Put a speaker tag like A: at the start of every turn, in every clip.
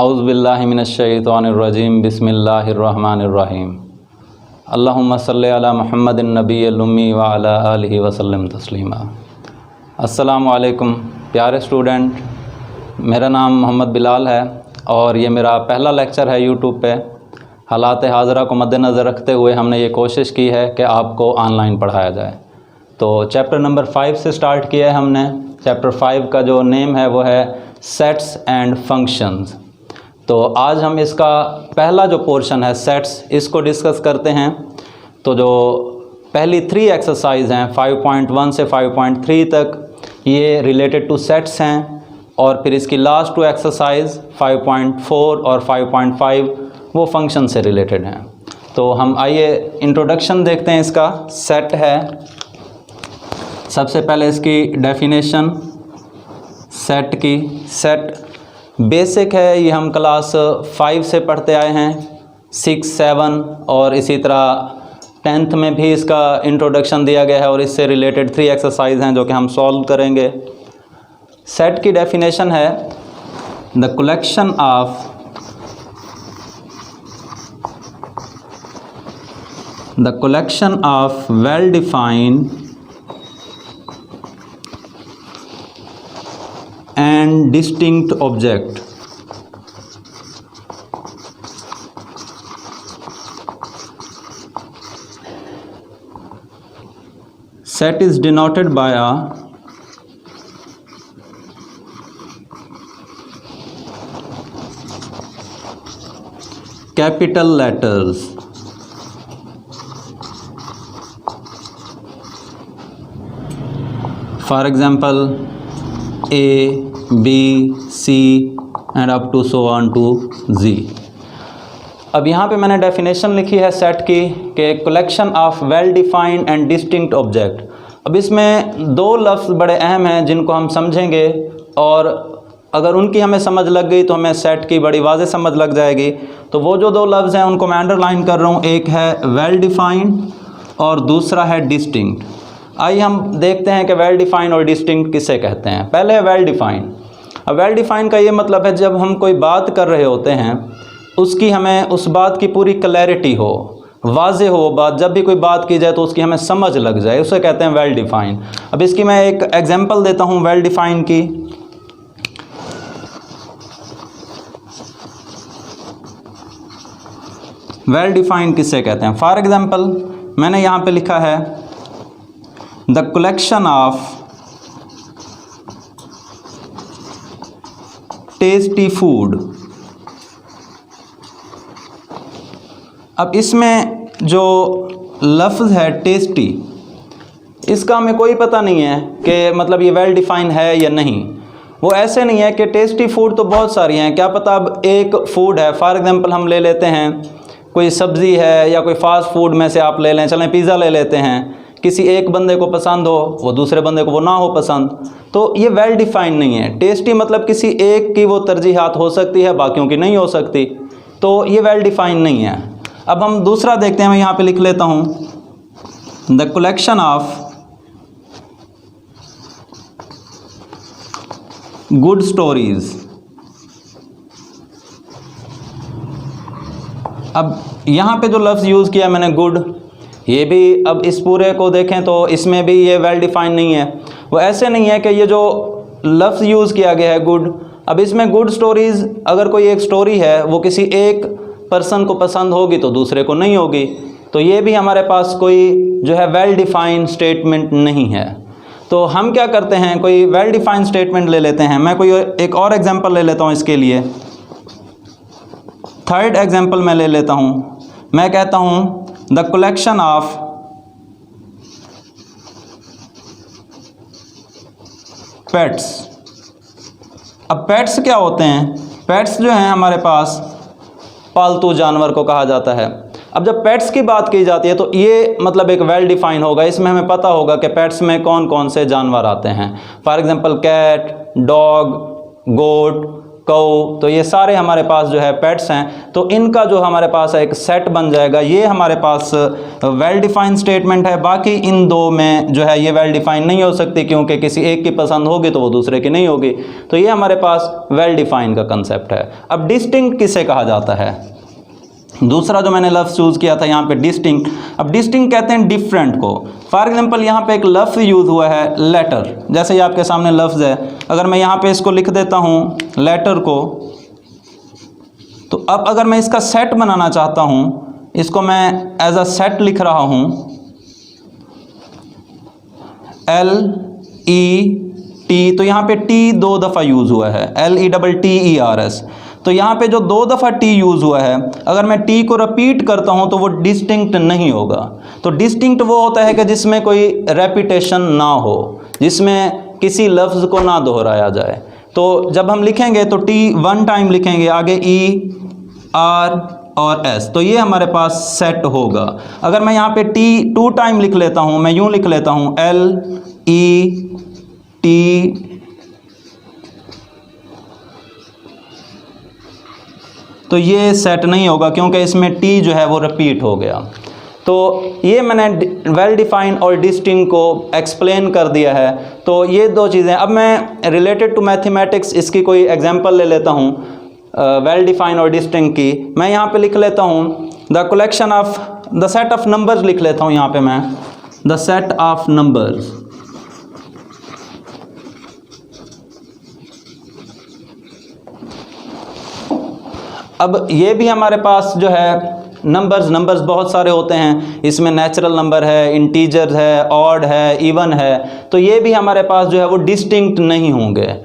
A: औज़ुबिल्लाहि मिनश्शैतानिर्रजीम बिस्मिल्लाहिर्रहमानिर्रहीम अल्लाहुम्मा सल्लि अला मुहम्मदिन नबिय्यिल उम्मी व अला आलिहि वसल्लम तस्लीमा। अस्सलामु अलैकुम प्यारे स्टूडेंट, मेरा नाम मोहम्मद बिलाल है और ये मेरा पहला लेक्चर है यूट्यूब पे। हालात हाज़रा को मद्देनज़र रखते हुए हमने ये कोशिश की है कि आपको ऑनलाइन पढ़ाया जाए। तो चैप्टर नंबर 5 से स्टार्ट किया है हमने। चैप्टर 5 का जो नेम है वो है सेट्स एंड फंक्शंस। तो आज हम इसका पहला जो पोर्शन है सेट्स, इसको डिस्कस करते हैं। तो जो पहली 3 एक्सरसाइज हैं 5.1 से 5.3 तक, ये रिलेटेड टू सेट्स हैं, और फिर इसकी लास्ट 2 एक्सरसाइज 5.4 और 5.5 वो फंक्शन से रिलेटेड हैं। तो हम आइए इंट्रोडक्शन देखते हैं। इसका सेट है, सबसे पहले इसकी डेफिनेशन सेट की। सेट बेसिक है, ये हम क्लास 5 से पढ़ते आए हैं, 6, 7 और इसी तरह 10th में भी इसका इंट्रोडक्शन दिया गया है, और इससे रिलेटेड 3 एक्सरसाइज हैं जो कि हम सॉल्व करेंगे। सेट की डेफिनेशन है the collection of well defined and distinct object set is denoted by a capital letters. For example, A, B, C and up to so on to Z। अब यहाँ पे मैंने डेफिनेशन लिखी है set की कि collection of well defined and distinct object. अब इसमें 2 लफ्ज़ बड़े अहम हैं जिनको हम समझेंगे, और अगर उनकी हमें समझ लग गई तो हमें सेट की बड़ी वाज़ेह समझ लग जाएगी। तो वो जो 2 लफ्ज़ हैं उनको मैं अंडरलाइन कर रहा हूँ, एक है वेल डिफाइंड और दूसरा है डिस्टिंक्ट। आइए हम देखते हैं कि वेल डिफाइंड और डिस्टिंक्ट किसे कहते हैं। पहले है वेल डिफाइंड। अब वेल डिफाइंड का ये मतलब है जब हम कोई बात कर रहे होते हैं उसकी हमें उस बात की पूरी क्लैरिटी हो, वाज़े हो बात, जब भी कोई बात की जाए तो उसकी हमें समझ लग जाए, उसे कहते हैं वेल डिफाइंड। अब इसकी मैं एक एग्जांपल देता हूँ वेल डिफाइंड की। वेल डिफाइंड किसे कहते हैं? फॉर एग्जांपल मैंने यहाँ पे लिखा है the collection of tasty food. अब इसमें जो लफ्ज़ है टेस्टी, इसका हमें कोई पता नहीं है कि मतलब ये वेल डिफाइंड है या नहीं। वो ऐसे नहीं है कि टेस्टी फूड तो बहुत सारी हैं, क्या पता अब एक फ़ूड है। फॉर एग्जांपल हम ले लेते हैं कोई सब्ज़ी है या कोई फास्ट फूड में से आप ले लें, चलें पिज़्ज़ा ले लेते हैं, किसी एक बंदे को पसंद हो, वो दूसरे बंदे को वो ना हो पसंद, तो ये वेल डिफाइंड नहीं है। टेस्टी मतलब किसी एक की वो तरजीहात हो सकती है, बाकियों की नहीं हो सकती, तो ये वेल डिफाइंड नहीं है। अब हम दूसरा देखते हैं, मैं यहाँ पे लिख लेता हूँ the collection of good stories. अब यहाँ पे जो लफ्ज़ यूज़ किया मैंने गुड, ये भी अब इस पूरे को देखें तो इसमें भी ये वेल डिफाइंड नहीं है। वो ऐसे नहीं है कि ये जो लफ्ज़ यूज़ किया गया है गुड, अब इसमें गुड स्टोरीज़, अगर कोई एक स्टोरी है वो किसी एक पर्सन को पसंद होगी तो दूसरे को नहीं होगी, तो ये भी हमारे पास कोई जो है वेल डिफाइंड स्टेटमेंट नहीं है। तो हम क्या करते हैं, कोई वेल डिफाइंड स्टेटमेंट ले लेते हैं। मैं कोई एक और एग्जांपल ले लेता हूँ इसके लिए। 3rd एग्जांपल मैं ले लेता हूँ। मैं कहता हूँ द कलेक्शन ऑफ पेट्स। अब पेट्स क्या होते हैं? पेट्स जो हैं हमारे पास पालतू जानवर को कहा जाता है। अब जब पेट्स की बात की जाती है तो ये मतलब एक वेल डिफाइन होगा, इसमें हमें पता होगा कि पेट्स में कौन कौन से जानवर आते हैं। फॉर एग्जांपल कैट, डॉग, गोट, कौ, तो ये सारे हमारे पास जो है पेट्स हैं। तो इनका जो हमारे पास है एक सेट बन जाएगा। ये हमारे पास वेल डिफाइंड स्टेटमेंट है। बाकी इन दो में जो है ये वेल डिफाइंड नहीं हो सकती, क्योंकि किसी एक की पसंद होगी तो वो दूसरे की नहीं होगी। तो ये हमारे पास वेल डिफाइंड का कंसेप्ट है। अब डिस्टिंक्ट किसे कहा जाता है? दूसरा जो मैंने लफ्ज़ चूज़ किया था यहाँ पे डिस्टिंक्ट। अब डिस्टिंक्ट कहते हैं डिफरेंट को। फॉर एग्जांपल यहाँ पे एक लफ्ज़ यूज़ हुआ है लेटर, जैसे ये आपके सामने लफ्ज़ है। अगर मैं यहाँ पे इसको लिख देता हूँ लेटर को, तो अब अगर मैं इसका सेट बनाना चाहता हूँ, इसको मैं एज अ सेट लिख रहा हूँ, LET, तो यहाँ पे T 2 दफ़ा यूज़ हुआ है, LETTERS। तो यहाँ पे जो 2 दफ़ा T यूज़ हुआ है, अगर मैं T को रिपीट करता हूँ तो वो डिस्टिंक्ट नहीं होगा। तो डिस्टिंक्ट वो होता है कि जिसमें कोई रेपिटेशन ना हो, जिसमें किसी लफ्ज़ को ना दोहराया जाए। तो जब हम लिखेंगे तो T 1 टाइम लिखेंगे, आगे E, R और S, तो ये हमारे पास सेट होगा। अगर मैं यहाँ पे T 2 टाइम लिख लेता हूँ, मैं यूँ लिख लेता हूँ LET, तो ये सेट नहीं होगा, क्योंकि इसमें T जो है वो रिपीट हो गया। तो ये मैंने वेल डिफाइंड और डिस्टिंक्ट को एक्सप्लेन कर दिया है। तो ये दो चीज़ें। अब मैं रिलेटेड टू मैथमेटिक्स इसकी कोई एग्जांपल ले लेता हूँ वेल डिफाइंड और डिस्टिंक्ट की। मैं यहाँ पे लिख लेता हूँ the collection of the set of numbers, लिख लेता हूँ यहाँ पे मैं द सेट ऑफ नंबर्स। अब ये भी हमारे पास जो है नंबर्स बहुत सारे होते हैं। इसमें नेचुरल नंबर है, इंटीजर है, ऑड है, इवन है। तो ये भी हमारे पास जो है वो डिस्टिंक्ट नहीं होंगे।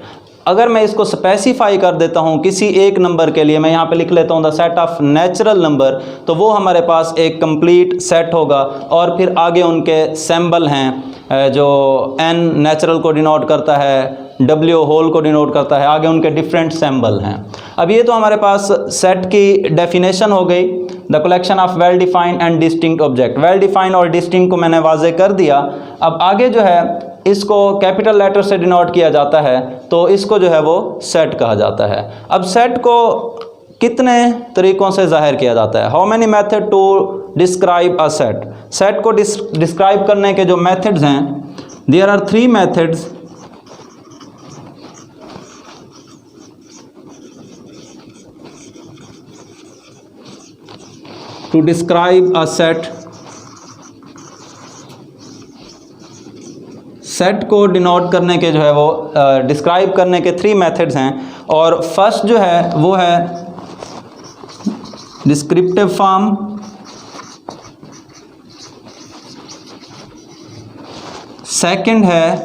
A: अगर मैं इसको स्पेसिफाई कर देता हूँ किसी एक नंबर के लिए, मैं यहाँ पे लिख लेता हूँ the set of natural number, तो वो हमारे पास एक कंप्लीट सेट होगा। और फिर आगे उनके सिंबल हैं, जो n नेचुरल को डिनोट करता है, W होल को डिनोट करता है, आगे उनके डिफरेंट सिंबल हैं। अब ये तो हमारे पास सेट की डेफिनेशन हो गई, the collection of well defined and distinct object. Well defined और डिस्टिंक्ट को मैंने वाजे कर दिया। अब आगे जो है इसको कैपिटल लेटर से डिनोट किया जाता है, तो इसको जो है वो सेट कहा जाता है। अब सेट को कितने तरीक़ों से ज़ाहिर किया जाता है? How many method to describe a set? Set को डिस्क्राइब करने के जो मेथड्स हैं, there are 3 methods. To describe a set, set को डिनोट करने के जो है वो डिस्क्राइब करने के 3 मेथड्स हैं। और फर्स्ट जो है वो है डिस्क्रिप्टिव फॉर्म, सेकंड है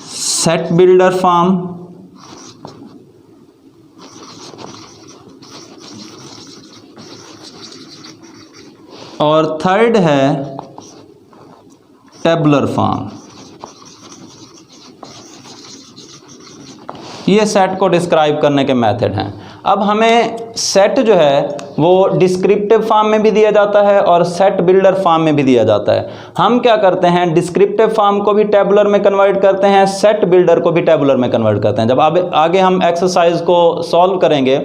A: सेट बिल्डर फॉर्म, और थर्ड है टेबुलर फॉर्म। ये सेट को डिस्क्राइब करने के मेथड हैं। अब हमें सेट जो है वो डिस्क्रिप्टिव फॉर्म में भी दिया जाता है और सेट बिल्डर फॉर्म में भी दिया जाता है। हम क्या करते हैं, डिस्क्रिप्टिव फॉर्म को भी टेबुलर में कन्वर्ट करते हैं, सेट बिल्डर को भी टेबुलर में कन्वर्ट करते हैं। जब आगे हम एक्सरसाइज को सॉल्व करेंगे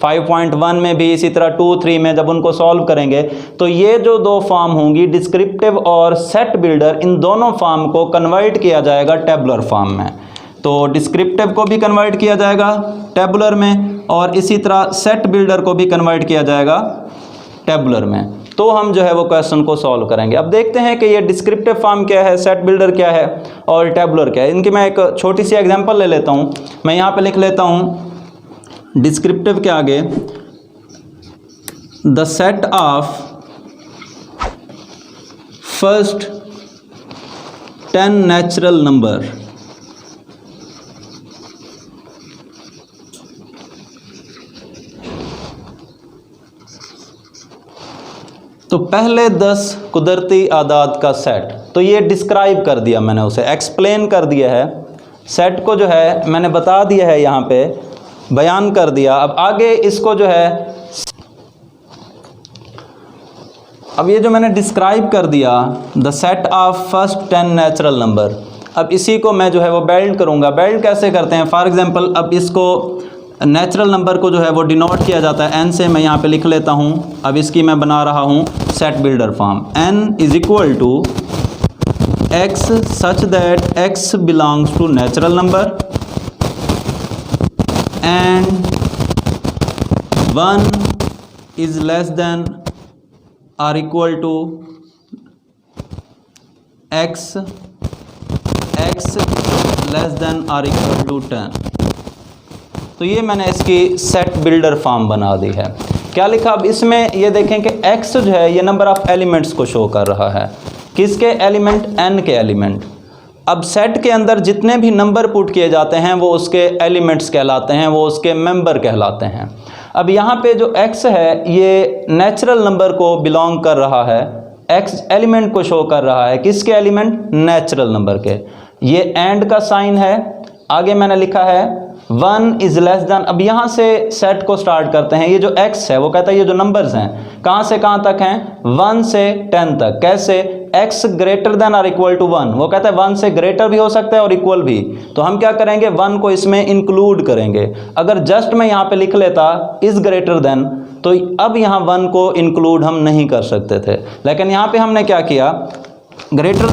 A: 5.1 में भी, इसी तरह 2, 3 में जब उनको सॉल्व करेंगे, तो ये जो 2 फॉर्म होंगी डिस्क्रिप्टिव और सेट बिल्डर, इन दोनों फॉर्म को कन्वर्ट किया जाएगा टेबुलर फॉर्म में। तो डिस्क्रिप्टिव को भी कन्वर्ट किया जाएगा टेबुलर में, और इसी तरह सेट बिल्डर को भी कन्वर्ट किया जाएगा टेबुलर में। तो हम जो है वो क्वेश्चन को सॉल्व करेंगे। अब देखते हैं कि ये डिस्क्रिप्टिव फॉर्म क्या है, सेट बिल्डर क्या है और टेबुलर क्या है। इनकी मैं एक छोटी सी एग्जांपल ले लेता हूँ। मैं यहाँ पे लिख लेता हूँ डिस्क्रिप्टिव के आगे the set of first 10 natural number. तो पहले 10 कुदरती आदाद का सेट, तो ये डिस्क्राइब कर दिया मैंने, उसे एक्सप्लेन कर दिया है। सेट को जो है मैंने बता दिया है, यहाँ पे बयान कर दिया। अब आगे इसको जो है, अब ये जो मैंने डिस्क्राइब कर दिया the set of first 10 natural number, अब इसी को मैं जो है वो बेल्ट करूँगा। बेल्ट कैसे करते हैं, फॉर एग्जांपल अब इसको नेचुरल नंबर को जो है वो डिनोट किया जाता है n से। मैं यहाँ पे लिख लेता हूँ। अब इसकी मैं बना रहा हूँ set builder form. n is equal to x such that x belongs to natural number and 1 is less than or equal to x less than or equal to 10। तो ये मैंने इसकी सेट बिल्डर फॉर्म बना दी है। क्या लिखा अब इसमें, ये देखें कि x जो है ये नंबर ऑफ एलिमेंट्स को शो कर रहा है। किसके एलिमेंट, n के एलिमेंट। अब सेट के अंदर जितने भी नंबर पुट किए जाते हैं वो उसके एलिमेंट्स कहलाते हैं, वो उसके मेंबर कहलाते हैं। अब यहाँ पे जो x है ये नेचुरल नंबर को बिलोंग कर रहा है, x एलिमेंट को शो कर रहा है। किसके एलिमेंट, नेचुरल नंबर के। ये एंड का साइन है। आगे मैंने लिखा है 1 इज लेस देन। अब यहाँ से सेट को स्टार्ट करते हैं। ये जो x है वो कहता है ये जो नंबर्स हैं कहाँ से कहाँ तक हैं, 1 से 10 तक। कैसे, x ग्रेटर देन और इक्वल टू 1। वो कहता है 1 से ग्रेटर भी हो सकता है और इक्वल भी। तो हम क्या करेंगे, 1 को इसमें इंक्लूड करेंगे। अगर जस्ट मैं यहाँ पे लिख लेता इज ग्रेटर देन, तो अब यहाँ 1 को इंक्लूड हम नहीं कर सकते थे। लेकिन यहाँ पे हमने क्या किया, ग्रेटर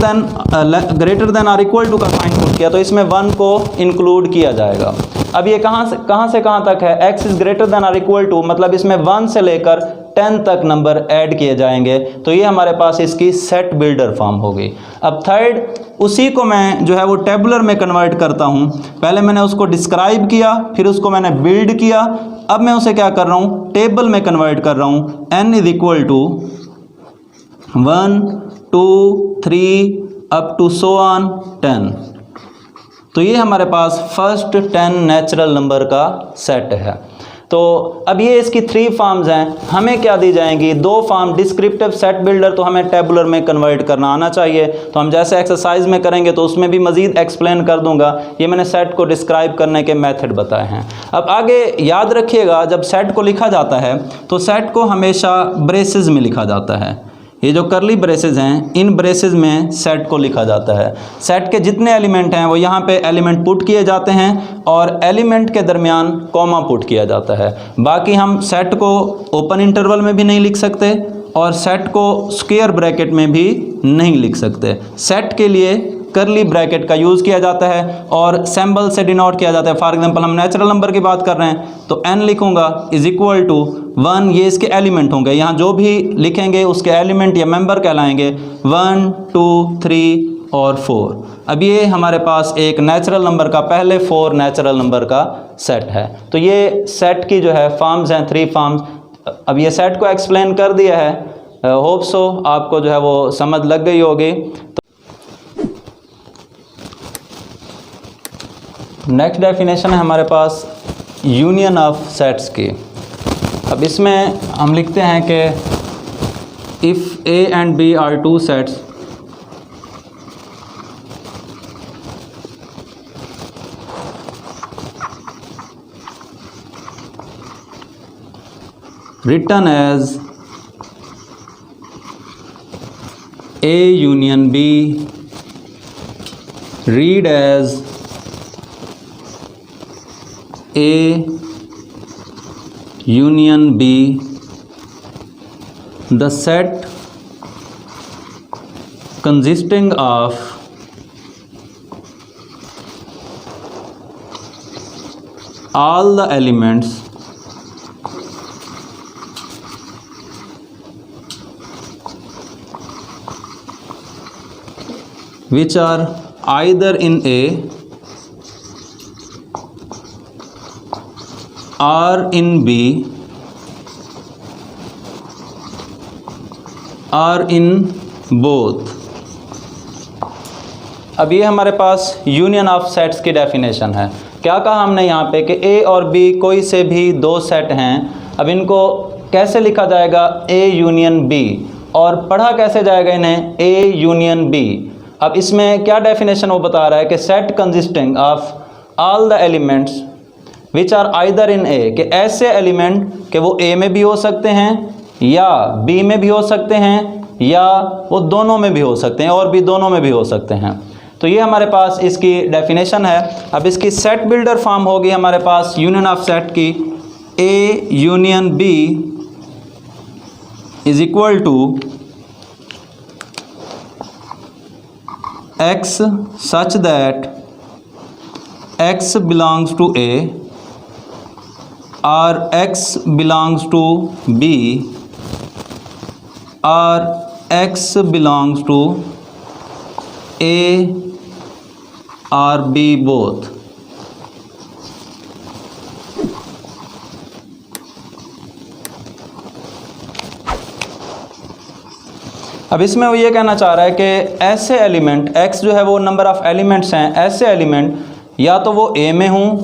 A: देन और इक्वल टू का साइन पुट किया, तो इसमें 1 को इंक्लूड किया जाएगा। अब ये कहाँ से कहाँ तक है, x इज ग्रेटर देन और इक्वल टू, मतलब इसमें 1 से लेकर 10 तक नंबर ऐड किए जाएंगे। तो ये हमारे पास इसकी सेट बिल्डर फॉर्म होगी। अब थर्ड, उसी को मैं जो है वो टेबुलर में कन्वर्ट करता हूँ। पहले मैंने उसको डिस्क्राइब किया, फिर उसको मैंने बिल्ड किया। अब मैं उसे क्या कर रहा हूँ, टेबल में कन्वर्ट कर रहा हूँ। n is equal to 1 2 3 up to so on 10। तो ये हमारे पास फर्स्ट 10 नेचुरल नंबर का सेट है। तो अब ये इसकी 3 फॉर्म्स हैं। हमें क्या दी जाएंगी, 2 फॉर्म, डिस्क्रिप्टिव सेट बिल्डर तो हमें टेबुलर में कन्वर्ट करना आना चाहिए। तो हम जैसे एक्सरसाइज में करेंगे तो उसमें भी मज़ीद एक्सप्लेन कर दूंगा। ये मैंने सेट को डिस्क्राइब करने के मेथड बताए हैं। अब आगे याद रखिएगा, जब सेट को लिखा जाता है तो सेट को हमेशा ब्रेसेस में लिखा जाता है। ये जो करली ब्रेसेस हैं, इन ब्रेसेस में सेट को लिखा जाता है। सेट के जितने एलिमेंट हैं वो यहाँ पे एलिमेंट पुट किए जाते हैं और एलिमेंट के दरमियान कॉमा पुट किया जाता है। बाकी हम सेट को ओपन इंटरवल में भी नहीं लिख सकते और सेट को स्क्वायर ब्रैकेट में भी नहीं लिख सकते। सेट के लिए करली ब्रैकेट का यूज़ किया जाता है और सिंबल से डिनोट किया जाता है। फॉर एग्जांपल हम नेचुरल नंबर की बात कर रहे हैं तो n लिखूंगा इज इक्वल टू 1, ये इसके एलिमेंट होंगे। यहाँ जो भी लिखेंगे उसके एलिमेंट या मेंबर कहलाएंगे 1 2 3 और 4। अब ये हमारे पास एक नेचुरल नंबर का पहले 4 नेचुरल नंबर का सेट है। तो ये सेट की जो है फॉर्म्स हैं, 3 फॉर्म्स। अब ये सेट को एक्सप्लेन कर दिया है। होप सो आपको जो है वो समझ लग गई होगी। नेक्स्ट डेफिनेशन है हमारे पास यूनियन ऑफ सेट्स की। अब इसमें हम लिखते हैं कि if A and B are 2 sets written as A union B, read as A union B, the set consisting of all the elements which are either in A or in B or in both। अब ये हमारे पास union of sets की definition है। क्या कहा हमने यहाँ पे कि A और B कोई से भी 2 सेट हैं। अब इनको कैसे लिखा जाएगा, A यूनियन B, और पढ़ा कैसे जाएगा इन्हें, A यूनियन B। अब इसमें क्या डेफिनेशन वो बता रहा है कि set consisting of all the elements which are either in A, कि ऐसे एलिमेंट कि वो ए में भी हो सकते हैं या बी में भी हो सकते हैं या वो दोनों में भी हो सकते हैं और भी दोनों में भी हो सकते हैं। तो ये हमारे पास इसकी डेफिनेशन है। अब इसकी सेट बिल्डर फॉर्म होगी हमारे पास यूनियन ऑफ सेट की, A union B is equal to x such that x belongs to A और एक्स बिलोंग्स टू बी और एक्स बिलोंग्स टू ए और बी बोथ। अब इसमें वो ये कहना चाह रहा है कि ऐसे एलिमेंट, x जो है वो नंबर ऑफ़ एलिमेंट्स हैं, ऐसे एलिमेंट या तो वो a में हों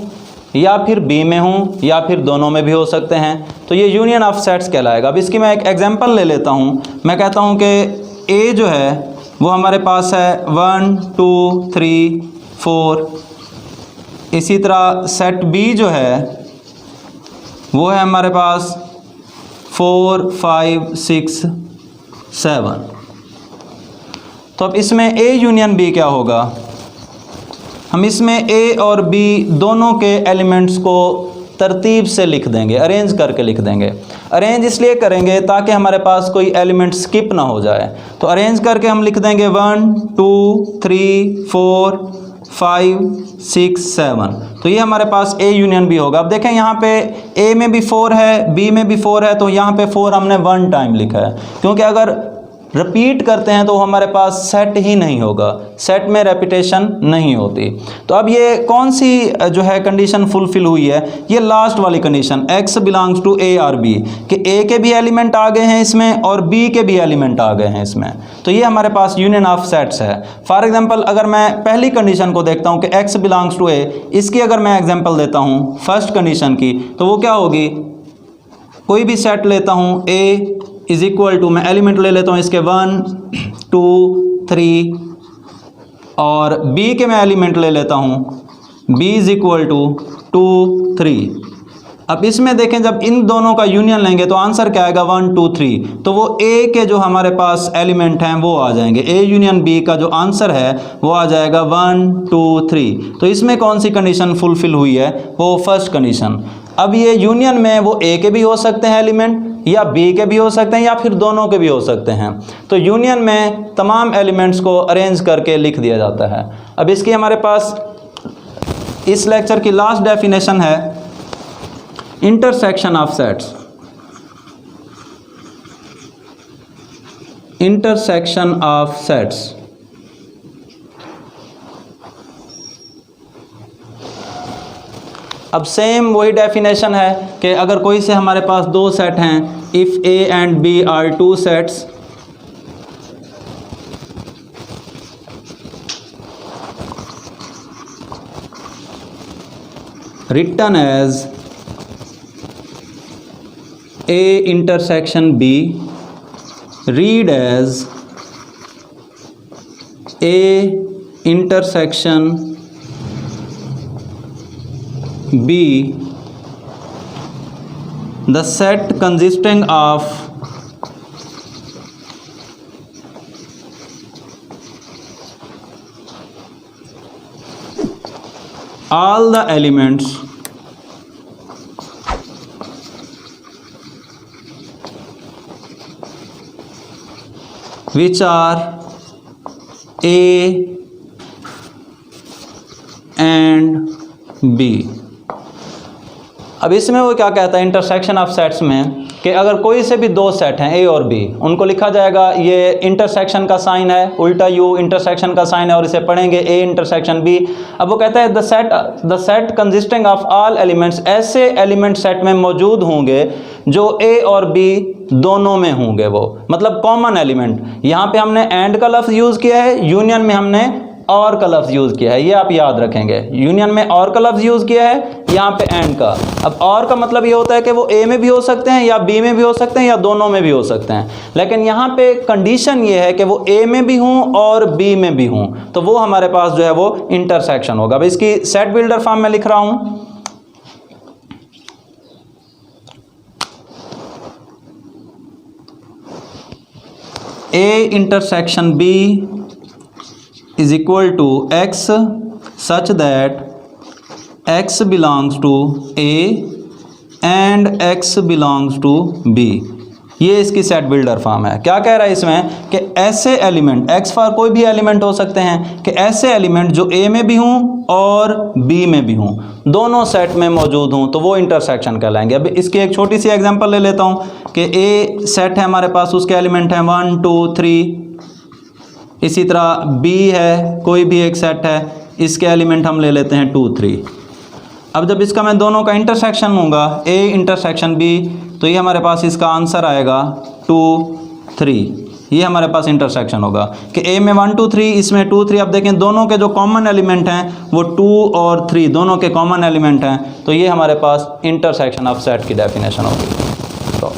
A: या फिर b में हों या फिर दोनों में भी हो सकते हैं, तो ये यूनियन ऑफ सेट्स कहलाएगा। अब इसकी मैं एक एग्जांपल ले लेता हूँ। मैं कहता हूँ कि a जो है वो हमारे पास है 1 2 3 4, इसी तरह सेट b जो है वो है हमारे पास 4 5 6 7। तो अब इसमें A यूनियन B क्या होगा? हम इसमें A और B दोनों के एलिमेंट्स को तरतीब से लिख देंगे, अरेंज करके लिख देंगे। अरेंज इसलिए करेंगे ताकि हमारे पास कोई एलिमेंट स्किप ना हो जाए। तो अरेंज करके हम लिख देंगे 1 2 3 4 5 6 7। तो ये हमारे पास A यूनियन B होगा। अब देखें यहाँ पे A में भी 4 है, B में भी 4 है, तो यहाँ पे 4 हमने 1 टाइम लिखा है, क्योंकि अगर रिपीट करते हैं तो हमारे पास सेट ही नहीं होगा, सेट में रेपिटेशन नहीं होती। तो अब ये कौन सी जो है कंडीशन फुलफिल हुई है? ये लास्ट वाली condition, x belongs to a और b, कि a के भी एलिमेंट आ गए हैं इसमें और b के भी एलिमेंट आ गए हैं इसमें। तो ये हमारे पास यूनियन ऑफ सेट्स है। फॉर एग्जांपल अगर मैं पहली कंडीशन को देखता हूँ कि x बिलोंग्स टू a, इसकी अगर मैं एग्जांपल देता हूँ फर्स्ट कंडीशन की, तो वो क्या होगी? कोई भी सेट लेता हूँ a इज इक्वल टू, मैं एलिमेंट ले लेता हूँ इसके 1 2 3 और b के मैं एलिमेंट ले लेता हूँ b इज इक्वल टू 2 3। अब इसमें देखें जब इन दोनों का यूनियन लेंगे तो आंसर क्या आएगा? 1 2 3। तो वो a के जो हमारे पास एलिमेंट हैं वो आ जाएंगे, a यूनियन b का जो आंसर है वो आ जाएगा 1 2 3। तो इसमें कौन सी कंडीशन फुलफिल हुई है? वो फर्स्ट कंडीशन। अब ये यूनियन में वो a के भी हो सकते हैं एलिमेंट, या b के भी हो सकते हैं, या फिर दोनों के भी हो सकते हैं। तो यूनियन में तमाम एलिमेंट्स को अरेंज करके लिख दिया जाता है। अब इसकी हमारे पास इस लेक्चर की लास्ट डेफिनेशन है intersection of sets. Intersection of sets अब सेम वही डेफिनेशन है कि अगर कोई से हमारे पास दो सेट हैं, if A and B are two sets, written as A intersection B, read as A intersection B, the set consisting of all the elements which are A and B। अब इसमें वो क्या कहता है इंटरसेक्शन ऑफ सेट्स में, कि अगर कोई से भी दो सेट हैं A और B, उनको लिखा जाएगा, ये इंटरसेक्शन का साइन है, उल्टा U इंटरसेक्शन का साइन है, और इसे पढ़ेंगे A इंटरसेक्शन B। अब वो कहता है the set consisting of all elements, ऐसे एलिमेंट सेट में मौजूद होंगे जो A और B दोनों में होंगे, वो मतलब कॉमन एलिमेंट। यहाँ पे हमने एंड का लफ्ज़ यूज़ किया है, यूनियन में हमने और का लफ्ज़ यूज़ किया है, ये आप याद रखेंगे। यूनियन में और का लफ्ज़ यूज़ किया है, यहाँ पे एंड का। अब और का मतलब ये होता है कि वो A में भी हो सकते हैं या B में भी हो सकते हैं या दोनों में भी हो सकते हैं, लेकिन यहाँ पे कंडीशन ये है कि वो A में भी हों और B में भी हों, तो वो हमारे पास जो है वो इंटरसेक्शन होगा। अब इसकी सेट बिल्डर फॉर्म में लिख रहा हूँ। A intersection B is is equal to x such that x belongs to A and x belongs to B. ये इसकी सेट बिल्डर फॉर्म है। क्या कह रहा है इसमें कि ऐसे एलिमेंट, एक्स फॉर कोई भी एलिमेंट हो सकते हैं, कि ऐसे एलिमेंट जो ए में भी हों और बी में भी हों, दोनों सेट में मौजूद हों, तो वो इंटरसेक्शन कहलाएंगे। अब इसकी एक छोटी सी एग्जांपल ले लेता हूं कि ए सेट है हमारे पास, उसके एलिमेंट हैं 1 2 3। इसी तरह बी है, कोई भी एक सेट है, इसके एलिमेंट हम ले लेते हैं 2 3। अब जब इसका मैं दोनों का इंटरसेक्शन लूँगा, ए इंटरसेक्शन बी, तो ये हमारे पास इसका आंसर आएगा 2 3। ये हमारे पास इंटरसेक्शन होगा कि ए में 1 2 3, इसमें 2 3। अब देखें दोनों के जो कॉमन एलिमेंट हैं वो 2 और 3 दोनों के कॉमन एलिमेंट हैं, तो ये हमारे पास इंटरसेक्शन ऑफ सेट की डेफिनेशन होगी। तो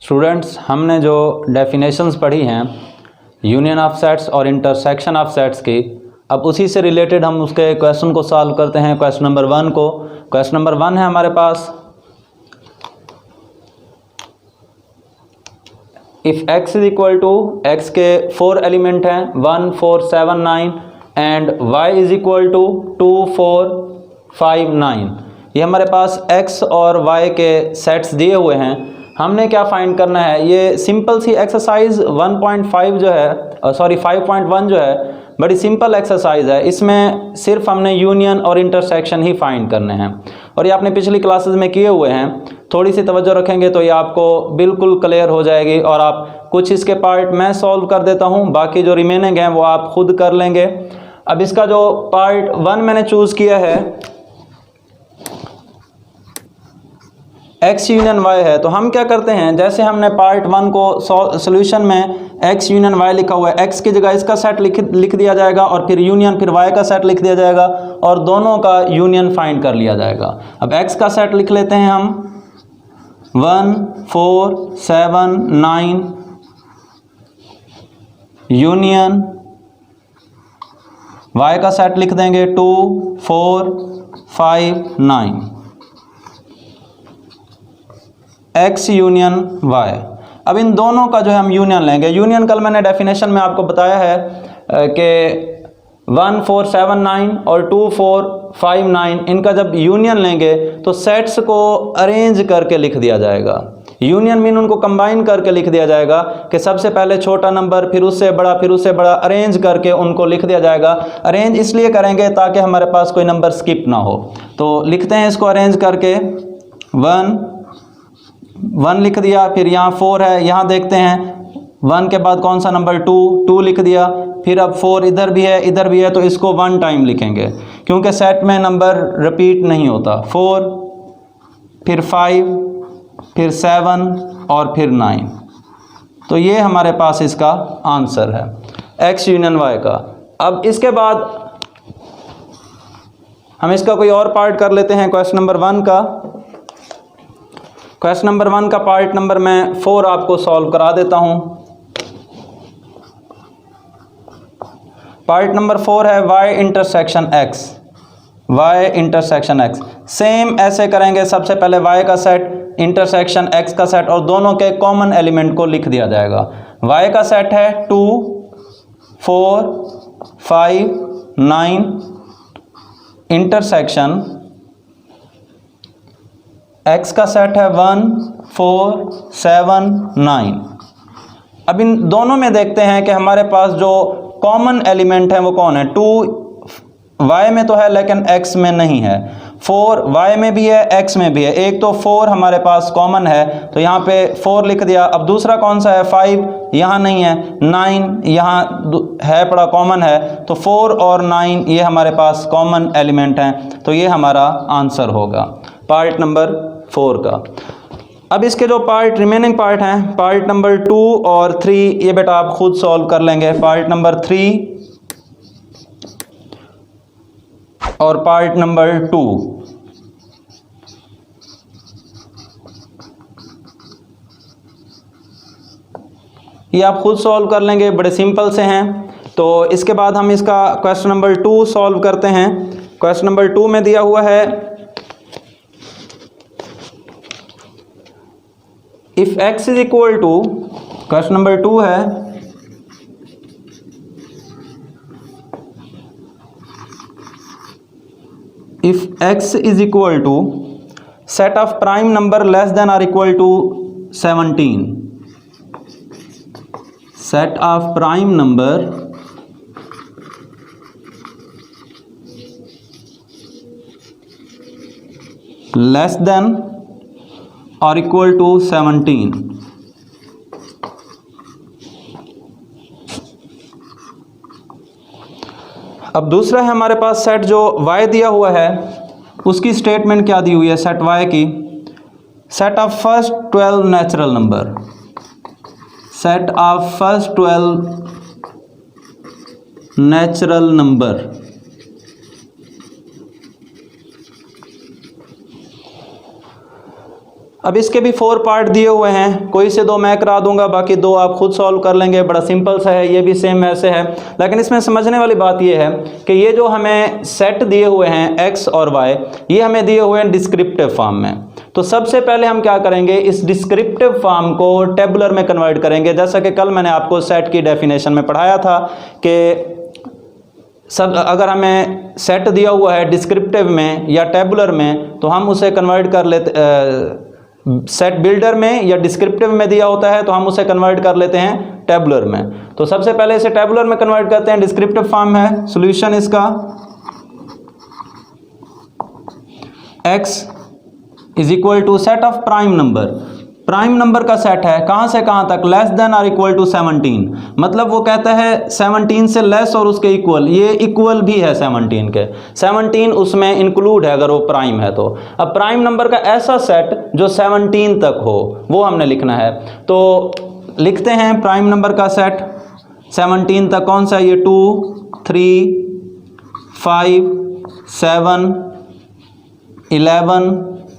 A: स्टूडेंट्स, हमने जो डेफिनेशंस पढ़ी हैं यूनियन ऑफ सेट्स और इंटरसेक्शन ऑफ सेट्स की, अब उसी से रिलेटेड हम उसके क्वेश्चन को सॉल्व करते हैं। क्वेश्चन नंबर 1 को, क्वेश्चन नंबर 1 है हमारे पास, if x is equal to, x के 4 एलिमेंट हैं 1 4 7 9 and y is equal to 2 4 5 9। ये हमारे पास x और y के सेट्स दिए हुए हैं। हमने क्या फाइंड करना है, ये सिंपल सी एक्सरसाइज 1.5 जो है, सॉरी 5.1 जो है, बड़ी सिंपल एक्सरसाइज है। इसमें सिर्फ हमने यूनियन और इंटरसेक्शन ही फाइंड करने हैं, और ये आपने पिछली क्लासेस में किए हुए हैं। थोड़ी सी तवज्जो रखेंगे तो ये आपको बिल्कुल क्लियर हो जाएगी। और आप कुछ इसके पार्ट मैं सॉल्व कर देता हूँ, बाकी जो रिमेनिंग हैं वो आप खुद कर लेंगे। अब इसका जो पार्ट 1 मैंने चूज़ किया है, x यूनियन y है, तो हम क्या करते हैं, जैसे हमने पार्ट 1 को सॉल्यूशन में x यूनियन y लिखा हुआ है, x की जगह इसका सेट लिख दिया जाएगा, और फिर यूनियन, फिर y का सेट लिख दिया जाएगा, और दोनों का यूनियन फाइंड कर लिया जाएगा। अब x का सेट लिख लेते हैं हम 1 4 7 9 यूनियन, y का सेट लिख देंगे 2 4 5 9, x यूनियन y। अब इन दोनों का जो है हम यूनियन लेंगे। यूनियन कल मैंने डेफिनेशन में आपको बताया है कि 1 4 7 9 और 2 4 5 9, इनका जब यूनियन लेंगे तो सेट्स को अरेंज करके लिख दिया जाएगा। यूनियन मीन उनको कंबाइन करके लिख दिया जाएगा कि सबसे पहले छोटा नंबर, फिर उससे बड़ा, फिर उससे बड़ा, अरेंज करके उनको लिख दिया जाएगा। अरेंज इसलिए करेंगे ताकि हमारे पास कोई नंबर स्किप ना हो। तो लिखते हैं इसको अरेंज करके, 1 लिख दिया, फिर यहाँ 4 है, यहाँ देखते हैं 1 के बाद कौन सा नंबर 2 लिख दिया, फिर अब 4 इधर भी है, इधर भी है, तो इसको 1 टाइम लिखेंगे क्योंकि सेट में नंबर रिपीट नहीं होता। 4 फिर 5 फिर 7 और फिर 9, तो ये हमारे पास इसका आंसर है x यूनियन y का। अब इसके बाद हम इसका कोई और पार्ट कर लेते हैं क्वेश्चन नंबर 1 का। क्वेश्चन नंबर 1 का पार्ट नंबर मैं 4 आपको सॉल्व करा देता हूं। पार्ट नंबर 4 है y intersection x, y intersection x। Same ऐसे करेंगे, सबसे पहले y का सेट इंटरसेक्शन x का सेट, और दोनों के कॉमन एलिमेंट को लिख दिया जाएगा। y का सेट है 2 4 5 9 इंटरसेक्शन x का सेट है 1 4 7 9। अब इन दोनों में देखते हैं कि हमारे पास जो कॉमन एलिमेंट है वो कौन है। 2 y में तो है लेकिन x में नहीं है, 4 y में भी है, x में भी है। एक तो 4 हमारे पास कॉमन है तो यहाँ पे 4 लिख दिया। अब दूसरा कौन सा है, 5 यहाँ नहीं है, 9 यहाँ है, बड़ा कॉमन है, तो 4 और 9 ये हमारे पास कॉमन एलिमेंट हैं, तो ये हमारा आंसर होगा पार्ट नंबर 4 का। अब इसके जो पार्ट रिमेनिंग पार्ट हैं, पार्ट नंबर 2 और 3, ये बेटा आप खुद सॉल्व कर लेंगे। पार्ट नंबर 3 और पार्ट नंबर 2, ये आप खुद सॉल्व कर लेंगे, बड़े सिंपल से हैं। तो इसके बाद हम इसका क्वेश्चन नंबर 2 सॉल्व करते हैं। क्वेश्चन नंबर 2 में दिया हुआ है if x is equal to, question number 2 है if x is equal to set of prime number less than और equal to 17, set of prime number less than और equal to 17, अब दूसरा है हमारे पास सेट जो y दिया हुआ है, उसकी स्टेटमेंट क्या दी हुई है सेट y की, set of first 12 natural number, set of first 12 natural number. अब इसके भी 4 पार्ट दिए हुए हैं, कोई से 2 मैं करा दूंगा, बाकी 2 आप खुद सॉल्व कर लेंगे, बड़ा सिंपल सा है, ये भी सेम ऐसे है। लेकिन इसमें समझने वाली बात ये है कि ये जो हमें सेट दिए हुए हैं x और y, ये हमें दिए हुए हैं डिस्क्रिप्टिव फॉर्म में। तो सबसे पहले हम क्या करेंगे, इस डिस्क्रिप्टिव फॉर्म को टेबुलर में कन्वर्ट करेंगे। जैसा कि कल मैंने आपको सेट की डेफिनेशन में पढ़ाया था कि सब अगर हमें सेट दिया हुआ है डिस्क्रिप्टिव में या टेबुलर में, तो हम उसे कन्वर्ट कर लेते, सेट बिल्डर में या डिस्क्रिप्टिव में दिया होता है तो हम उसे कन्वर्ट कर लेते हैं टेबुलर में। तो सबसे पहले इसे टेबुलर में कन्वर्ट करते हैं, डिस्क्रिप्टिव फॉर्म है। सॉल्यूशन इसका x is equal to set of prime number, prime number का सेट है, कहां से कहां तक, लेस देन और इक्वल टू 17, मतलब वो कहता है 17 से लेस और उसके इक्वल, ये इक्वल भी है 17 के, 17 उसमें इंक्लूड है अगर वो प्राइम है तो। अब प्राइम नंबर का ऐसा सेट जो 17 तक हो वो हमने लिखना है। तो लिखते हैं प्राइम नंबर का सेट 17 तक कौन सा, ये 2 3 5 7 11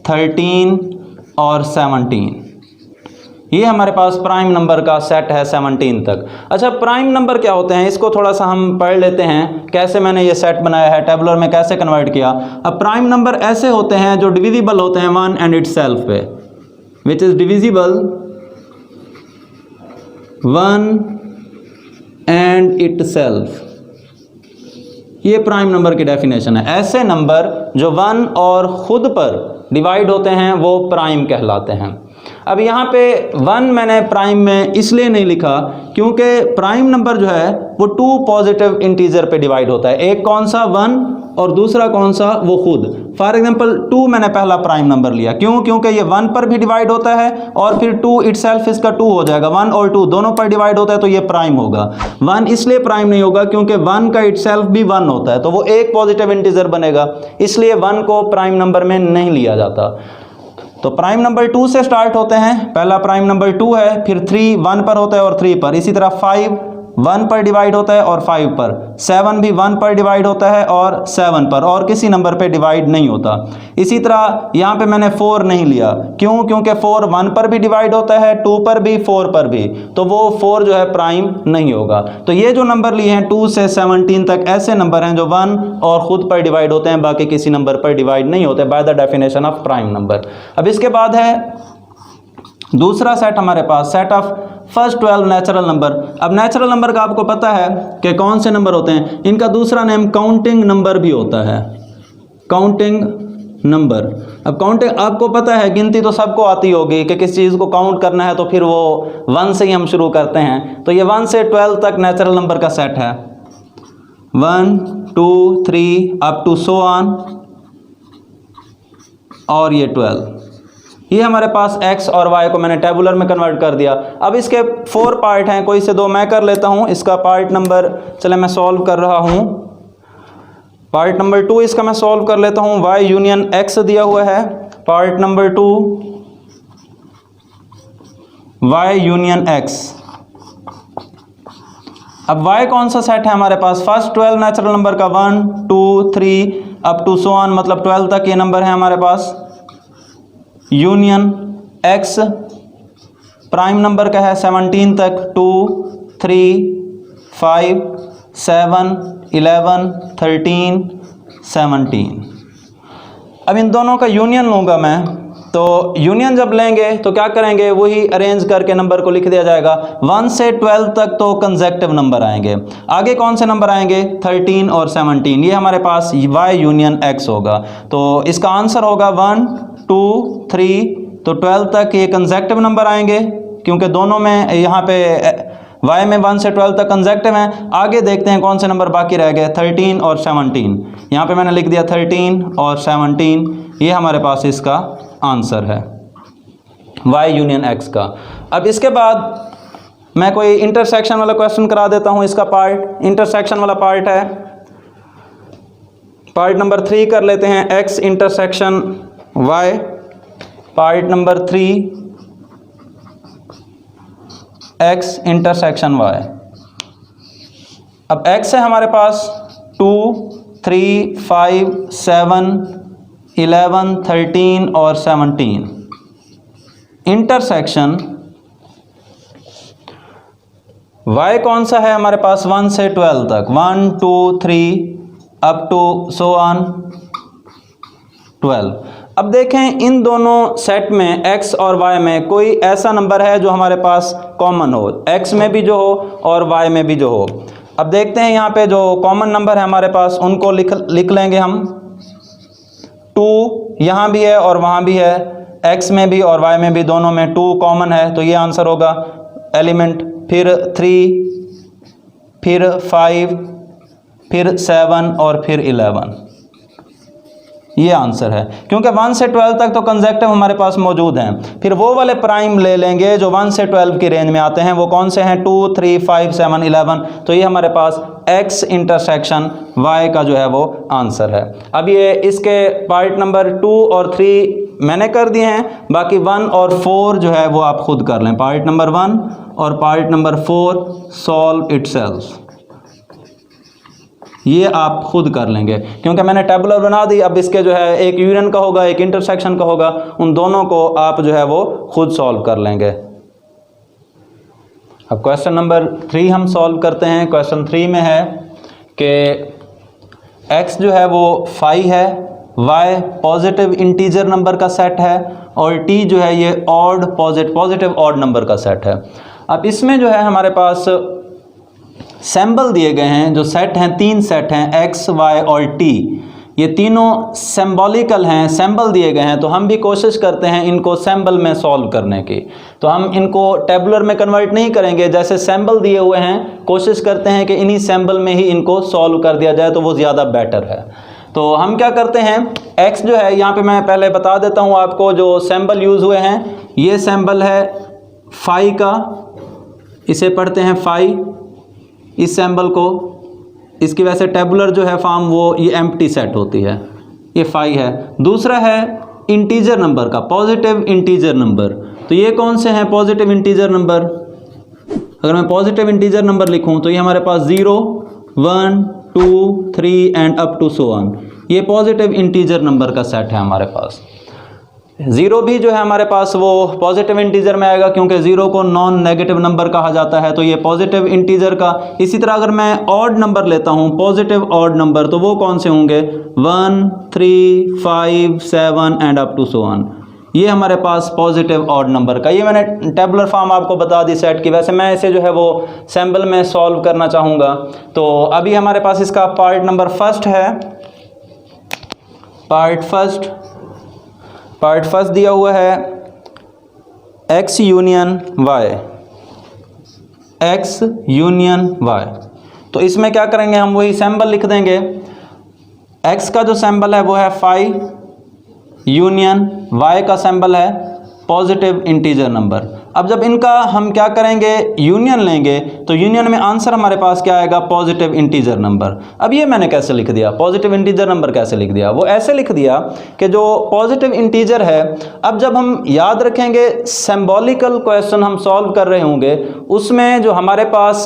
A: 13 और 17, ये हमारे पास प्राइम नंबर का सेट है 17 तक। अच्छा, प्राइम नंबर क्या होते हैं, इसको थोड़ा सा हम पढ़ लेते हैं, कैसे मैंने ये सेट बनाया है, टेबुलर में कैसे कन्वर्ट किया। अब प्राइम नंबर ऐसे होते हैं जो डिविजिबल होते हैं वन एंड इटसेल्फ पे, which is divisible one and itself, ये प्राइम नंबर की डेफिनेशन है। ऐसे नंबर जो वन और खुद पर डिवाइड होते हैं वो प्राइम कहलाते हैं। अब यहाँ पे 1 मैंने प्राइम में इसलिए नहीं लिखा क्योंकि प्राइम नंबर जो है वो 2 पॉजिटिव इंटीजर पे डिवाइड होता है, एक कौन सा 1 और दूसरा कौन सा वो खुद। फॉर एग्जांपल 2 मैंने पहला प्राइम नंबर लिया, क्यों, क्योंकि ये 1 पर भी डिवाइड होता है और फिर 2 इटसेल्फ इसका 2 हो जाएगा, 1 और 2 दोनों पर डिवाइड होता है तो ये प्राइम होगा। 1 इसलिए प्राइम नहीं होगा क्योंकि 1 का इटसेल्फ भी 1 होता है तो वो एक पॉजिटिव इंटीजर बनेगा, इसलिए 1 को प्राइम नंबर में नहीं लिया जाता। तो प्राइम नंबर 2 से स्टार्ट होते हैं, पहला प्राइम नंबर 2 है, फिर 3 1 पर होता है और 3 पर, इसी तरह 5 1 पर डिवाइड होता है और 5 पर, 7 भी 1 पर डिवाइड होता है और 7 पर, और किसी नंबर पे डिवाइड नहीं होता। इसी तरह यहाँ पे मैंने 4 नहीं लिया, क्यों, क्योंकि 4 1 पर भी डिवाइड होता है, 2 पर भी, 4 पर भी, तो वो 4 जो है प्राइम नहीं होगा। तो ये जो नंबर लिए हैं 2 से 17 तक ऐसे नंबर हैं जो 1 और खुद पर डिवाइड होते हैं, बाकी किसी नंबर पर डिवाइड नहीं होते, by the definition of prime number. अब इसके बाद है दूसरा सेट हमारे पास, set of first 12 natural number. अब नेचुरल नंबर का आपको पता है कि कौन से नंबर होते हैं, इनका दूसरा नेम काउंटिंग नंबर भी होता है, काउंटिंग नंबर। अब काउंटिंग आपको पता है, गिनती तो सबको आती होगी कि किस चीज़ को काउंट करना है तो फिर वो 1 से ही हम शुरू करते हैं। तो ये 1 से 12 तक नेचुरल नंबर का सेट है, 1 2 3 अप टू सो ऑन, और ये 12। ये हमारे पास x और y को मैंने टेबुलर में कन्वर्ट कर दिया। अब इसके 4 पार्ट हैं, कोई से 2 मैं कर लेता हूँ। इसका पार्ट नंबर, चले मैं सॉल्व कर रहा हूँ, पार्ट नंबर 2 इसका मैं सॉल्व कर लेता हूँ। y यूनियन x दिया हुआ है, part number 2 y union x। अब y कौन सा सेट है हमारे पास, फर्स्ट 12 नेचुरल नंबर का, 1 2 3 अप टू सो ऑन, मतलब 12 तक ये नंबर है हमारे पास। यूनियन x प्राइम नंबर का है 17 तक, 2 3 5 7 11 13 17। अब इन दोनों का यूनियन लूँगा मैं, तो यूनियन जब लेंगे तो क्या करेंगे, वही अरेंज करके नंबर को लिख दिया जाएगा। 1 से 12 तक तो कंसेक्टिव नंबर आएंगे। आगे कौन से नंबर आएंगे, 13 और 17, ये हमारे पास y यूनियन x होगा। तो इसका आंसर होगा 1 2 3, तो 12 तक ये कंसेक्टिव नंबर आएंगे, क्योंकि दोनों में यहाँ पे y में 1 से 12 तक कंसेक्टिव हैं। आगे देखते हैं कौन से नंबर बाकी रह गए, 13 और 17। यहाँ पे मैंने लिख दिया 13 और 17, ये हमारे पास इसका आंसर है y यूनियन x का। अब इसके बाद मैं कोई इंटरसेक्शन वाला क्वेश्चन करा देता हूँ। इसका पार्ट, इंटरसेक्शन वाला पार्ट है, पार्ट नंबर 3 कर लेते हैं, x intersection y। Part number 3 x intersection y। अब x है हमारे पास 2 3 5 7 11 13 और 17। इंटरसेक्शन y कौन सा है हमारे पास, 1 से 12 तक, 1 2 3 अप टू सो ऑन 12। अब देखें इन दोनों सेट में x और y में कोई ऐसा नंबर है जो हमारे पास कॉमन हो, x में भी जो हो और y में भी जो हो। अब देखते हैं यहाँ पे जो कॉमन नंबर है हमारे पास, उनको लिख लेंगे हम। 2 यहाँ भी है और वहाँ भी है, x में भी और y में भी, दोनों में 2 कॉमन है, तो ये आंसर होगा एलिमेंट। फिर 3, फिर 5, फिर 7 और फिर 11, ये आंसर है। क्योंकि 1 से 12 तक तो कंसेक्टिव हमारे पास मौजूद हैं। फिर वो वाले प्राइम ले लेंगे जो 1 से 12 की रेंज में आते हैं, वो कौन से हैं, 2 3 5 7 11। तो ये हमारे पास x इंटरसेक्शन y का जो है वो आंसर है। अब ये इसके पार्ट नंबर 2 और 3 मैंने कर दिए हैं, बाकी 1 और 4 जो है वो आप खुद कर लें। पार्ट नंबर 1 और पार्ट नंबर 4 सॉल्व इटसेल्फ, ये आप खुद कर लेंगे, क्योंकि मैंने टेबुलर बना दी। अब इसके जो है एक यूनियन का होगा, एक इंटरसेक्शन का होगा, उन दोनों को आप जो है वो खुद सॉल्व कर लेंगे। अब क्वेश्चन नंबर 3 हम सॉल्व करते हैं। क्वेश्चन 3 में है कि x जो है वो 5 है, y पॉजिटिव इंटीजर नंबर का सेट है और t जो है ये ऑड पॉजिटिव ऑड नंबर का सेट है। अब इसमें जो है हमारे पास सिंबल दिए गए हैं, जो सेट हैं, 3 सेट हैं, x y और t, ये तीनों सिंबॉलिकल हैं, सिंबल दिए गए हैं। तो हम भी कोशिश करते हैं इनको सिंबल में सॉल्व करने की। तो हम इनको टेबुलर में कन्वर्ट नहीं करेंगे, जैसे सिंबल दिए हुए हैं कोशिश करते हैं कि इन्हीं सिंबल में ही इनको सॉल्व कर दिया जाए, तो वो ज़्यादा बेटर है। तो हम क्या करते हैं, x जो है यहाँ पे मैं पहले बता देता हूँ आपको, जो सिंबल यूज़ हुए हैं, ये सिंबल है फाई का, इसे पढ़ते हैं फाई, इस सिंबल को, इसकी वजह से टेबुलर जो है फॉर्म वो ये एम्प्टी सेट होती है, ये फाई है। दूसरा है इंटीजर नंबर का, पॉजिटिव इंटीजर नंबर। तो ये कौन से हैं पॉजिटिव इंटीजर नंबर, अगर मैं पॉजिटिव इंटीजर नंबर लिखूं तो ये हमारे पास 0 1 2 3 and up to so on, ये पॉजिटिव इंटीजर नंबर का सेट है हमारे पास। 0 भी जो है हमारे पास वो पॉजिटिव इंटीजर में आएगा, क्योंकि 0 को नॉन नेगेटिव नंबर कहा जाता है, तो ये पॉजिटिव इंटीजर का। इसी तरह अगर मैं ऑड नंबर लेता हूँ, पॉजिटिव ऑड नंबर, तो वो कौन से होंगे, 1 3 5 7 and up to so on, ये हमारे पास पॉजिटिव ऑड नंबर का। ये मैंने टेबुलर फॉर्म आपको बता दी सेट की, वैसे मैं इसे जो है वो सैम्पल में सॉल्व करना चाहूँगा। तो अभी हमारे पास इसका पार्ट नंबर फर्स्ट है, पार्ट फर्स्ट दिया हुआ है x यूनियन y। तो इसमें क्या करेंगे, हम वही सिंबल लिख देंगे। x का जो सिंबल है वो है फाई यूनियन, y का सिंबल है पॉजिटिव इंटीजर नंबर। अब जब इनका हम क्या करेंगे, यूनियन लेंगे, तो यूनियन में आंसर हमारे पास क्या आएगा, पॉजिटिव इंटीजर नंबर। अब ये मैंने कैसे लिख दिया, पॉजिटिव इंटीजर नंबर कैसे लिख दिया, वो ऐसे लिख दिया कि जो पॉजिटिव इंटीजर है, अब जब हम याद रखेंगे सिंबॉलिकल क्वेश्चन हम सॉल्व कर रहे होंगे, उसमें जो हमारे पास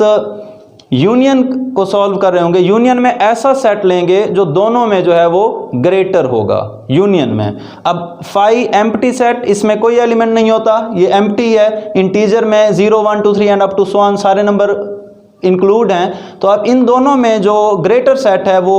A: यूनियन को सॉल्व कर रहे होंगे, यूनियन में ऐसा सेट लेंगे जो दोनों में जो है वो ग्रेटर होगा यूनियन में। अब फाई एम्प्टी सेट, इसमें कोई एलिमेंट नहीं होता, ये एम्प्टी है। इंटीजर में 0 1 2 3 and up to so on सारे नंबर इंक्लूड हैं। तो अब इन दोनों में जो ग्रेटर सेट है वो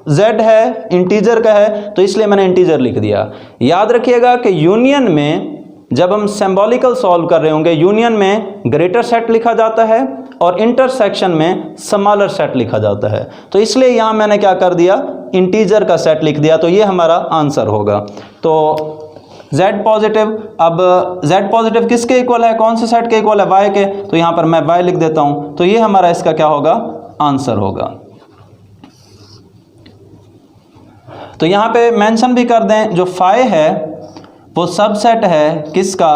A: z है इंटीजर का है, तो इसलिए मैंने इंटीजर लिख दिया। याद रखिएगा कि यूनियन में जब हम सिंबॉलिकल सॉल्व कर रहे होंगे, यूनियन में ग्रेटर सेट लिखा जाता है और इंटरसेक्शन में स्मॉलर सेट लिखा जाता है, तो इसलिए यहां मैंने क्या कर दिया, इंटीजर का सेट लिख दिया, तो ये हमारा आंसर होगा। तो z पॉजिटिव, अब z पॉजिटिव किसके इक्वल है, कौन से सेट के इक्वल है, y के, तो यहां पर मैं y लिख देता हूं, तो ये हमारा इसका क्या होगा, आंसर होगा। तो यहां पे मेंशन भी कर दें, जो फाई है वो सबसेट है किसका,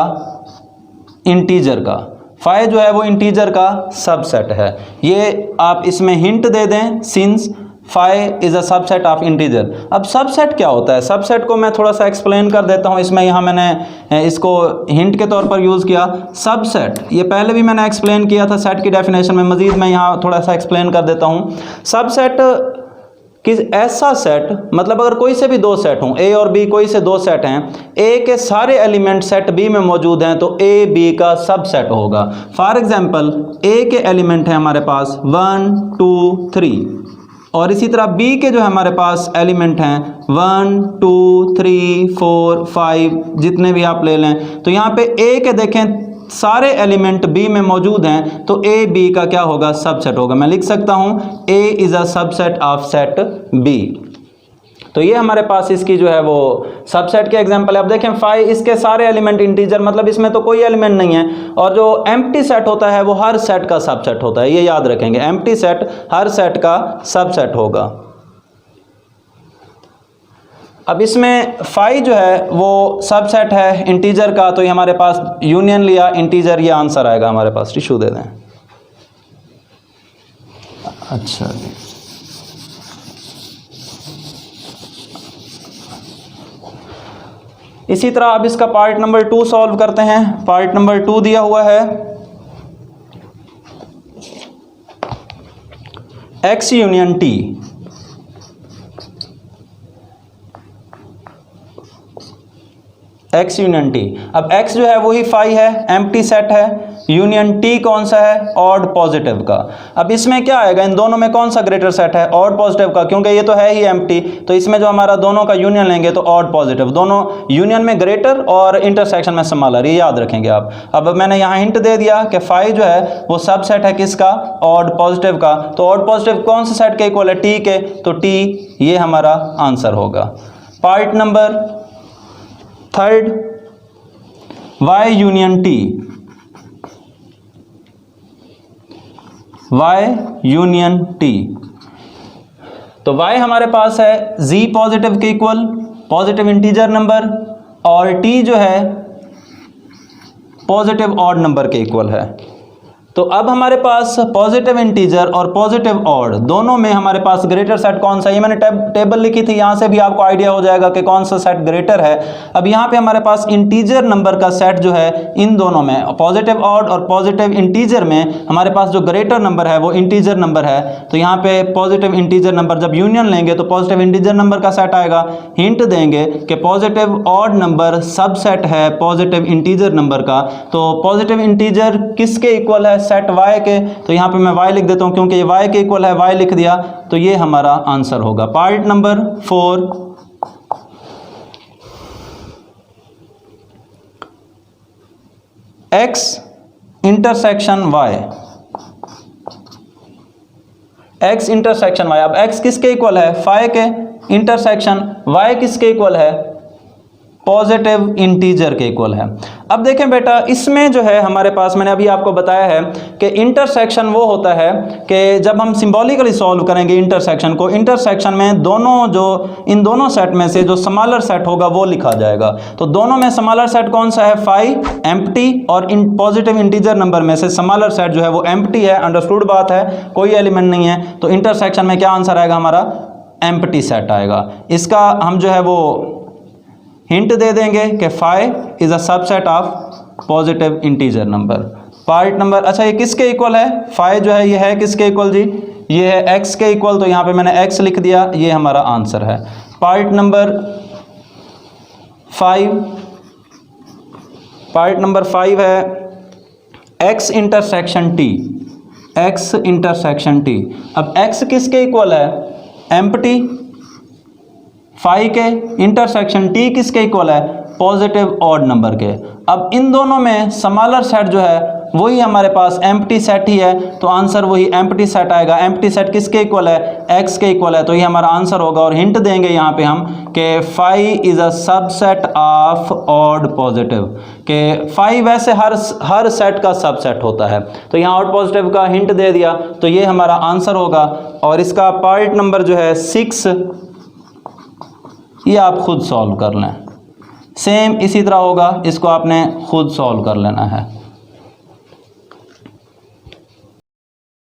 A: इंटीजर का। फाई जो है वो इंटीजर का सबसेट है, ये आप इसमें हिंट दे दें, since phi is a subset of integer. अब सबसेट क्या होता है, सबसेट को मैं थोड़ा सा एक्सप्लेन कर देता हूं। इसमें यहाँ मैंने इसको हिंट के तौर पर यूज़ किया। सबसेट ये पहले भी मैंने एक्सप्लेन किया था सेट की डेफिनेशन में, मजीद मैं यहाँ थोड़ा सा एक्सप्लेन कर देता हूँ। सबसेट किस ऐसा सेट, मतलब अगर कोई से भी दो सेट हों, ए और बी, कोई से दो सेट हैं, ए के सारे एलिमेंट सेट बी में मौजूद हैं, तो ए बी का सबसेट होगा। फॉर एग्जांपल ए के एलिमेंट हैं हमारे पास 1 2 3, और इसी तरह बी के जो है हमारे पास एलिमेंट हैं 1 2 3 4 5, जितने भी आप ले लें। तो यहाँ पे ए के देखें सारे एलिमेंट बी में मौजूद हैं, तो ए बी का क्या होगा, सबसेट होगा। मैं लिख सकता हूँ A is a subset of set B. तो ये हमारे पास इसकी जो है वो सबसेट के एग्जांपल है। अब देखें फाई, इसके सारे एलिमेंट इंटीजर, मतलब इसमें तो कोई एलिमेंट नहीं है, और जो एम्प्टी सेट होता है वो हर सेट का सबसेट होता है, ये याद रखेंगे, एम्प्टी सेट हर सेट का सबसेट होगा। अब इसमें फाई जो है वो सबसेट है इंटीजर का, तो ये हमारे पास यूनियन लिया इंटीजर, ये आंसर आएगा हमारे पास। टिश्यू दे दें। अच्छा जी, इसी तरह अब इसका पार्ट नंबर 2 सॉल्व करते हैं। पार्ट नंबर 2 दिया हुआ है x union t। x union t, अब x जो है वही फाई है, एम्प्टी सेट है, यूनियन t कौन सा है, ऑड पॉजिटिव का। अब इसमें क्या आएगा, इन दोनों में कौन सा ग्रेटर सेट है, ऑड पॉजिटिव का, क्योंकि ये तो है ही एम्प्टी, तो इसमें जो हमारा दोनों का यूनियन लेंगे तो ऑड पॉजिटिव, दोनों यूनियन में ग्रेटर और इंटरसेक्शन में स्मॉलर, ये याद रखेंगे आप। अब मैंने यहाँ हिंट दे दिया कि फाई जो है वो सबसेट है किसका, ऑड पॉजिटिव का, तो ऑड पॉजिटिव कौन से सेट के इक्वल है, t के, तो t ये हमारा आंसर होगा। Part number 3 y union t, y union t, तो y हमारे पास है z पॉजिटिव के इक्वल, पॉजिटिव इंटीजर नंबर, और t जो है पॉजिटिव ऑड नंबर के इक्वल है। तो अब हमारे पास पॉजिटिव इंटीजर और पॉजिटिव ऑड दोनों में हमारे पास ग्रेटर सेट कौन सा है, ये मैंने टेबल लिखी थी, यहाँ से भी आपको आइडिया हो जाएगा कि कौन सा सेट ग्रेटर है। अब यहाँ पे हमारे पास इंटीजर नंबर का सेट जो है, इन दोनों में पॉजिटिव ऑड और पॉजिटिव इंटीजर में हमारे पास जो ग्रेटर नंबर है वो इंटीजर नंबर है। तो यहाँ पे पॉजिटिव इंटीजर नंबर जब यूनियन लेंगे तो पॉजिटिव इंटीजर नंबर का सेट आएगा। हिंट देंगे कि पॉजिटिव ऑड नंबर सबसेट है पॉजिटिव इंटीजर नंबर का, तो पॉजिटिव इंटीजर किसके इक्वल है, सेट y के, तो यहाँ पे मैं y लिख देता हूँ क्योंकि ये y के इक्वल है, y लिख दिया, तो ये हमारा आंसर होगा। Part number 4 x intersection y, x intersection y। अब x किसके इक्वल है, फाई के, इंटरसेक्शन y किसके इक्वल है, पॉजिटिव इंटीजर के इक्वल है। अब देखें बेटा, इसमें जो है हमारे पास, मैंने अभी आपको बताया है कि इंटरसेक्शन वो होता है कि जब हम सिंबॉलिकली सॉल्व करेंगे इंटरसेक्शन को, इंटरसेक्शन में दोनों जो इन दोनों सेट में से जो स्मॉलर सेट होगा वो लिखा जाएगा। तो दोनों में स्मॉलर सेट कौन सा है, फाई एम्प्टी, और पॉजिटिव इंटीजर नंबर में से स्मॉलर सेट जो है वो एम्प्टी है। अंडरस्टूड बात है, कोई एलिमेंट नहीं है, तो इंटरसेक्शन में क्या आंसर आएगा हमारा, एम्प्टी सेट आएगा। इसका हम जो है वो हिंट दे देंगे कि phi is a subset of positive integer number. Part number, अच्छा ये किसके इक्वल है, फाई जो है ये है किसके इक्वल जी, ये है x के इक्वल, तो यहाँ पे मैंने x लिख दिया, ये हमारा आंसर है। पार्ट नंबर 5, पार्ट नंबर 5 है x intersection t, x intersection t। अब x किसके इक्वल है, एम्प्टी, फाई के इंटरसेक्शन टी किसके इक्वल है, पॉजिटिव ऑड नंबर के। अब इन दोनों में स्मॉलर सेट जो है वही हमारे पास एम्प्टी सेट ही है, तो आंसर वही एम्प्टी सेट आएगा। एम्प्टी सेट किसके इक्वल है, एक्स के इक्वल है, तो ये हमारा आंसर होगा। और हिंट देंगे यहाँ पे हम कि phi is a subset of odd positive, कि फाई वैसे हर सेट का सबसेट होता है, तो यहाँ ऑड पॉजिटिव का हिंट दे दिया, तो ये हमारा आंसर होगा। और इसका पार्ट नंबर जो है 6, ये आप खुद सॉल्व कर लें। सेम इसी तरह होगा, इसको आपने खुद सॉल्व कर लेना है।